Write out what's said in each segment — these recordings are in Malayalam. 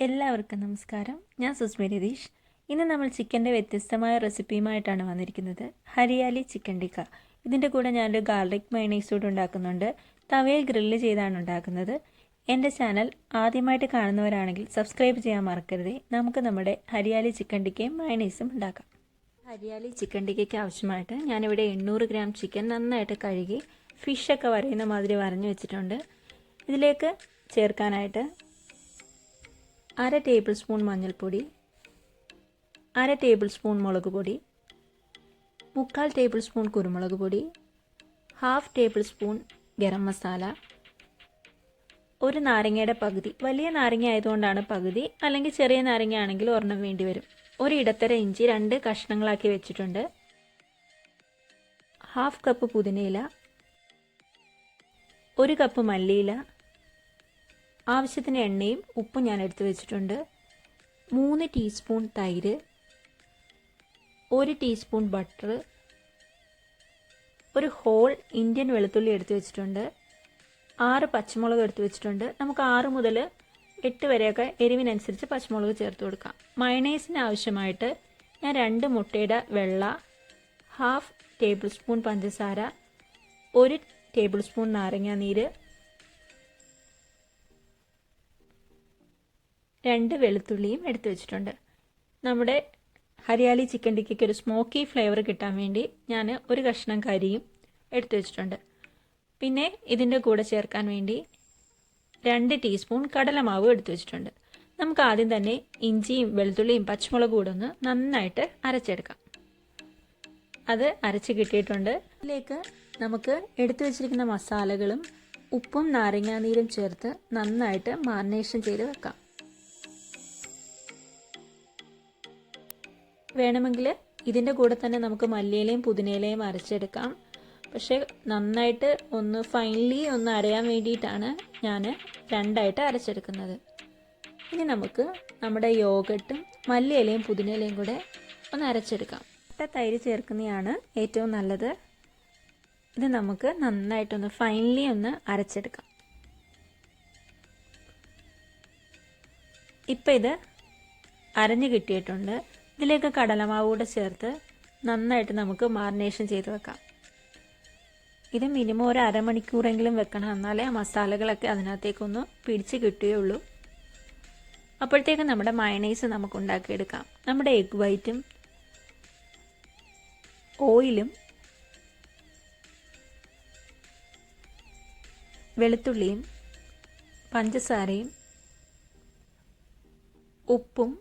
എല്ലാവർക്കും നമസ്കാരം. ഞാൻ സുസ്മി രതീഷ്. ഇന്ന് നമ്മൾ ചിക്കൻ്റെ വ്യത്യസ്തമായ റെസിപ്പിയുമായിട്ടാണ് വന്നിരിക്കുന്നത്. ഹരിയാലി ചിക്കൻ ടിക്ക. ഇതിൻ്റെ കൂടെ ഞാനൊരു ഗാർലിക് മയണൈസ് കൂടെ ഉണ്ടാക്കുന്നുണ്ട്. തവയിൽ ഗ്രില്ല് ചെയ്താണ് ഉണ്ടാക്കുന്നത്. എൻ്റെ ചാനൽ ആദ്യമായിട്ട് കാണുന്നവരാണെങ്കിൽ സബ്സ്ക്രൈബ് ചെയ്യാൻ മറക്കരുത്. നമുക്ക് നമ്മുടെ ഹരിയാലി ചിക്കൻ ടിക്കയും മയണൈസും ഉണ്ടാക്കാം. ഹരിയാലി ചിക്കൻ ടിക്കയ്ക്ക് ആവശ്യമായിട്ട് ഞാനിവിടെ 800 ഗ്രാം ചിക്കൻ നന്നായിട്ട് കഴുകി ഫിഷൊക്കെ വരയുന്ന മാതിരി വരഞ്ഞു വെച്ചിട്ടുണ്ട്. ഇതിലേക്ക് ചേർക്കാനായിട്ട് 1/2 ടേബിൾ സ്പൂൺ മഞ്ഞൾപ്പൊടി, 1/2 ടേബിൾ സ്പൂൺ മുളക് പൊടി, 3/4 ടേബിൾ സ്പൂൺ കുരുമുളക് പൊടി, 1/2 ടേബിൾ സ്പൂൺ ഗരം മസാല, ഒരു നാരങ്ങയുടെ പകുതി. വലിയ നാരങ്ങ ആയതുകൊണ്ടാണ് പകുതി, അല്ലെങ്കിൽ ചെറിയ നാരങ്ങ ആണെങ്കിൽ ഒരെണ്ണം വേണ്ടി വരും. ഒരു ഇടത്തര ഇഞ്ചി 2 കഷ്ണങ്ങളാക്കി വെച്ചിട്ടുണ്ട്. 1/2 കപ്പ് പുതിനയില, 1 കപ്പ് മല്ലിയില, ആവശ്യത്തിന് എണ്ണയും ഉപ്പും ഞാൻ എടുത്തു വെച്ചിട്ടുണ്ട്. 3 ടീസ്പൂൺ തൈര്, 1 ടീസ്പൂൺ ബട്ടർ, ഒരു ഹോൾ ഇന്ത്യൻ വെളുത്തുള്ളി എടുത്തു വെച്ചിട്ടുണ്ട്. 6 പച്ചമുളക് എടുത്തു വെച്ചിട്ടുണ്ട്. നമുക്ക് 6 മുതൽ 8 വരെയൊക്കെ എരിവിനനുസരിച്ച് പച്ചമുളക് ചേർത്ത് കൊടുക്കാം. മയണൈസിന് ആവശ്യമായിട്ട് ഞാൻ 2 മുട്ടയുടെ വെള്ള, 1/2 ടേബിൾ സ്പൂൺ പഞ്ചസാര, 1 ടേബിൾ സ്പൂൺ നാരങ്ങാനീര്, 2 വെളുത്തുള്ളിയും എടുത്തു വെച്ചിട്ടുണ്ട്. നമ്മുടെ ഹരിയാലി ചിക്കൻ ടിക്കയ്ക്ക് ഒരു സ്മോക്കി ഫ്ലേവർ കിട്ടാൻ വേണ്ടി ഞാൻ ഒരു കഷ്ണം കരിയും എടുത്തു വെച്ചിട്ടുണ്ട്. പിന്നെ ഇതിൻ്റെ കൂടെ ചേർക്കാൻ വേണ്ടി 2 ടീസ്പൂൺ കടലമാവ് എടുത്തു വെച്ചിട്ടുണ്ട്. നമുക്ക് ആദ്യം തന്നെ ഇഞ്ചിയും വെളുത്തുള്ളിയും പച്ചമുളകും കൂടെ ഒന്ന് നന്നായിട്ട് അരച്ചെടുക്കാം. അത് അരച്ച് കിട്ടിയിട്ടുണ്ട്. ഇതിലേക്ക് നമുക്ക് എടുത്തു വെച്ചിരിക്കുന്ന മസാലകളും ഉപ്പും നാരങ്ങാനീരും ചേർത്ത് നന്നായിട്ട് മാരിനേഷൻ ചെയ്ത് വെക്കാം. വേണമെങ്കിൽ ഇതിൻ്റെ കൂടെ തന്നെ നമുക്ക് മല്ലിയിലയും പുതിനയിലയും അരച്ചെടുക്കാം. പക്ഷേ നന്നായിട്ട് ഒന്ന് ഫൈനലി ഒന്ന് അരയാൻ വേണ്ടിയിട്ടാണ് ഞാൻ 2ആയിട്ട് അരച്ചെടുക്കുന്നത്. ഇനി നമുക്ക് നമ്മുടെ യോഗട്ടും മല്ലിയിലയും പുതിനയിലയും കൂടെ ഒന്ന് അരച്ചെടുക്കാം. തൈര് ചേർക്കുന്നതാണ് ഏറ്റവും നല്ലത്. ഇത് നമുക്ക് നന്നായിട്ടൊന്ന് ഫൈനലി ഒന്ന് അരച്ചെടുക്കാം. ഇപ്പം ഇത് അരഞ്ഞു കിട്ടിയിട്ടുണ്ട്. ഇതിലേക്ക് കടലമാവ് കൂടെ ചേർത്ത് നന്നായിട്ട് നമുക്ക് മാരിനേഷൻ ചെയ്ത് വെക്കാം. ഇത് മിനിമം ഒരു അരമണിക്കൂറെങ്കിലും വെക്കണം, എന്നാലേ ആ മസാലകളൊക്കെ അതിനകത്തേക്കൊന്ന് പിടിച്ച് കിട്ടുകയുള്ളൂ. അപ്പോഴത്തേക്കും നമ്മുടെ മയണൈസ് നമുക്ക് ഉണ്ടാക്കിയെടുക്കാം. നമ്മുടെ എഗ് വൈറ്റും ഓയിലും വെളുത്തുള്ളിയും പഞ്ചസാരയും ഉപ്പും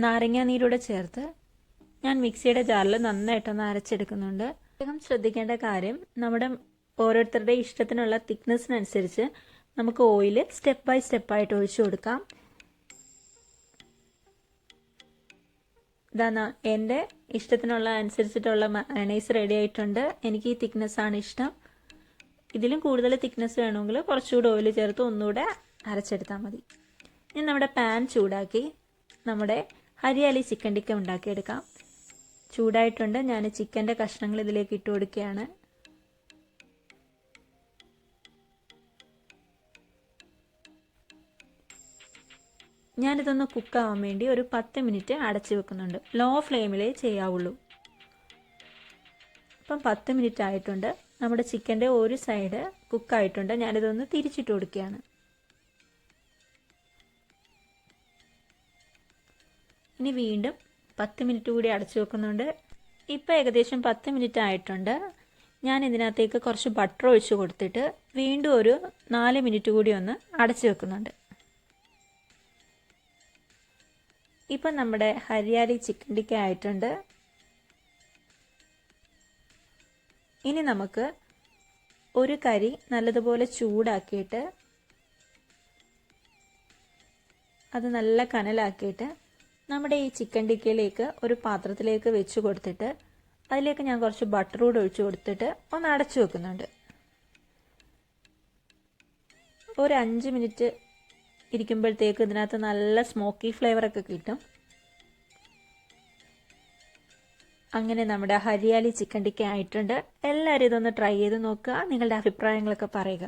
നാരങ്ങാനീരൂടെ ചേർത്ത് ഞാൻ മിക്സിയുടെ ജാറിൽ നന്നായിട്ടൊന്ന് അരച്ചെടുക്കുന്നുണ്ട്. പ്രത്യേകം ശ്രദ്ധിക്കേണ്ട കാര്യം, നമ്മുടെ ഓരോരുത്തരുടെ ഇഷ്ടത്തിനുള്ള തിക്നെസ്സിനനുസരിച്ച് നമുക്ക് ഓയിൽ സ്റ്റെപ്പ് ബൈ സ്റ്റെപ്പായിട്ട് ഒഴിച്ചു കൊടുക്കാം. ഇതാണ് എൻ്റെ ഇഷ്ടത്തിനുള്ള അനുസരിച്ചിട്ടുള്ള മയണൈസ് റെഡി ആയിട്ടുണ്ട്. എനിക്ക് ഈ തിക്നെസ്സാണ് ഇഷ്ടം. ഇതിലും കൂടുതൽ തിക്നെസ് വേണമെങ്കിൽ കുറച്ചുകൂടി ഓയിൽ ചേർത്ത് ഒന്നുകൂടെ അരച്ചെടുത്താൽ മതി. ഇനി നമ്മുടെ പാൻ ചൂടാക്കി നമ്മുടെ ഹരിയാലി ചിക്കൻ ടിക്ക ഉണ്ടാക്കിയെടുക്കാം. ചൂടായിട്ടുണ്ട്. ഞാൻ ചിക്കൻ്റെ കഷ്ണങ്ങൾ ഇതിലേക്ക് ഇട്ട് കൊടുക്കുകയാണ്. ഞാനിതൊന്ന് കുക്കാവാൻ വേണ്ടി ഒരു 10 മിനിറ്റ് അടച്ചു വെക്കുന്നുണ്ട്. ലോ ഫ്ലെയിമിലേ ചെയ്യാവുള്ളൂ. ഇപ്പം 10 മിനിറ്റ് ആയിട്ടുണ്ട്. നമ്മുടെ ചിക്കൻ്റെ ഒരു സൈഡ് കുക്കായിട്ടുണ്ട്. ഞാനിതൊന്ന് തിരിച്ചിട്ട് കൊടുക്കുകയാണ്. ഇനി വീണ്ടും 10 മിനിറ്റ് കൂടി അടച്ചു വെക്കുന്നുണ്ട്. ഇപ്പോൾ ഏകദേശം 10 മിനിറ്റ് ആയിട്ടുണ്ട്. ഞാൻ ഇതിനകത്തേക്ക് കുറച്ച് ബട്ടർ ഒഴിച്ച് കൊടുത്തിട്ട് വീണ്ടും ഒരു 4 മിനിറ്റ് കൂടി ഒന്ന് അടച്ചു വെക്കുന്നുണ്ട്. ഇപ്പം നമ്മുടെ ഹരിയാലി ചിക്കൻ ടിക്ക ആയിട്ടുണ്ട്. ഇനി നമുക്ക് ഒരു കരി നല്ലതുപോലെ ചൂടാക്കിയിട്ട് അത് നല്ല കനലാക്കിയിട്ട് നമ്മുടെ ഈ ചിക്കൻ ടിക്കയിലേക്ക് ഒരു പാത്രത്തിലേക്ക് വെച്ച് കൊടുത്തിട്ട് അതിലേക്ക് ഞാൻ കുറച്ച് ബട്ടർ കൂടെ ഒഴിച്ച് കൊടുത്തിട്ട് ഒന്ന് അടച്ചു വെക്കുന്നുണ്ട്. ഒരു 5 മിനിറ്റ് ഇരിക്കുമ്പോഴത്തേക്ക് ഇതിനകത്ത് നല്ല സ്മോക്കി ഫ്ലേവറൊക്കെ കിട്ടും. അങ്ങനെ നമ്മുടെ ഹരിയാലി ചിക്കൻ ടിക്ക ആയിട്ടുണ്ട്. എല്ലാവരും ഇതൊന്ന് ട്രൈ ചെയ്ത് നോക്കുക. നിങ്ങളുടെ അഭിപ്രായങ്ങളൊക്കെ പറയുക.